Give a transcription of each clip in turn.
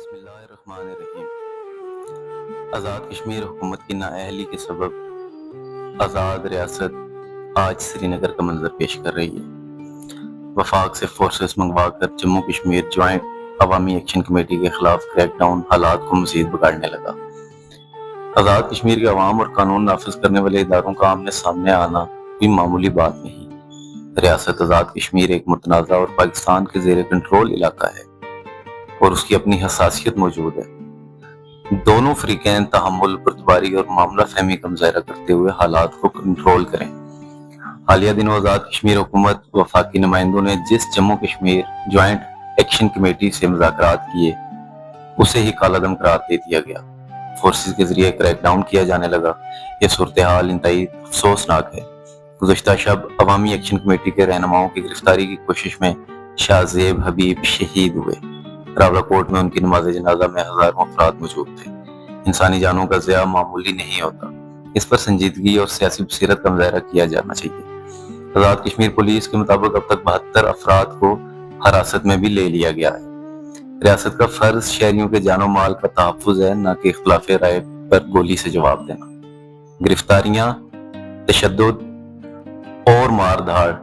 बिस्मिल्लाहिर्रहमानिर्रहीम। आज़ाद कश्मीर हुकूमत की नाअहली के सबब आज़ाद रियासत आज श्रीनगर का मंजर पेश कर रही है। वफाक से फोर्सेस मंगवा कर जम्मू कश्मीर ज्वाइंट अवामी एक्शन कमेटी के खिलाफ क्रैकडाउन हालात को मजीद बिगाड़ने लगा। आज़ाद कश्मीर के अवाम और कानून नाफिज करने वाले इदारों का आमने सामने आना कोई मामूली बात नहीं। रियासत आज़ाद कश्मीर एक मुतनाज़ा और पाकिस्तान के ज़ेर कंट्रोल इलाका है और उसकी अपनी हसासियत मौजूद है। दोनों फरीकैन तहम्मुल, बर्दबारी और मामला फहमी का मुजाहरा करते हुए हालात को कंट्रोल करें। हालिया दिनों आज़ाद कश्मीर हुकूमत वफाकी नुमाइंदों ने जिस Jammu Kashmir joint action committee से मुज़ाकरात किए उसे ही कालादम करार दे दिया गया। फोर्सेस के जरिए क्रैकडाउन किया जाने लगा। यह सूरत हाल इंतहाई अफसोसनाक है। गुज़श्ता शब अवामी एक्शन कमेटी के रहनुमाओं की गिरफ्तारी की कोशिश में शाहजेब हबीब शहीद हुए। रावलाकोट में उनकी नमाज जनाजा में हजारों अफराद मौजूद थे। इंसानी जानों का ज़िया मामूली नहीं होता। इस पर संजीदगी और सियासी बसीरत का मुजाहरा किया जाना चाहिए। आज़ाद कश्मीर पुलिस के मुताबिक अब तक 72 अफराद को हिरासत में भी ले लिया गया है। रियासत का फर्ज शहरियों के जानो माल का तहफ़्फ़ुज़ है, न कि इख्तिलाफ राय पर गोली से जवाब देना। गिरफ्तारियां, तशद्दुद और मार धाड़,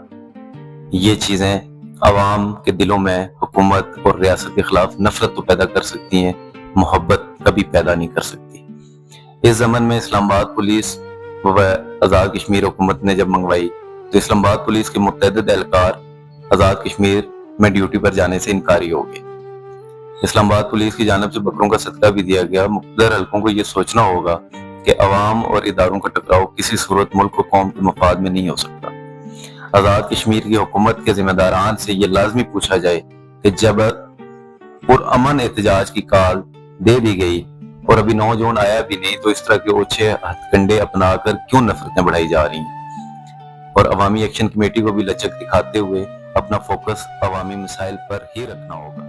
ये चीजें अवाम के दिलों में हुकूमत और रियासत के खिलाफ नफरत तो पैदा कर सकती हैं, मोहब्बत कभी पैदा नहीं कर सकती। इस जमन में इस्लामाबाद पुलिस व आज़ाद कश्मीर हुकूमत ने जब मंगवाई तो इस्लामाबाद पुलिस के मुतअद्दिद एहलकार आज़ाद कश्मीर में ड्यूटी पर जाने से इनकारी हो गए। इस्लामाबाद पुलिस की जानिब से बकरों का सदका भी दिया गया। मुक़द्दर हल्कों को यह सोचना होगा कि अवाम और इदारों का टकराव किसी सूरत मुल्क और कौम के मफाद में नहीं हो सकता। आज़ाद कश्मीर की हुकूमत के जिम्मेदारान से ये लाजमी पूछा जाए कि जब पुरअमन एहतजाज की कॉल दे दी गई और अभी 9 जून आया भी नहीं तो इस तरह के ओछे हथकंडे अपनाकर क्यों नफरतें बढ़ाई जा रही हैं। और अवामी एक्शन कमेटी को भी लचक दिखाते हुए अपना फोकस अवामी मसाइल पर ही रखना होगा।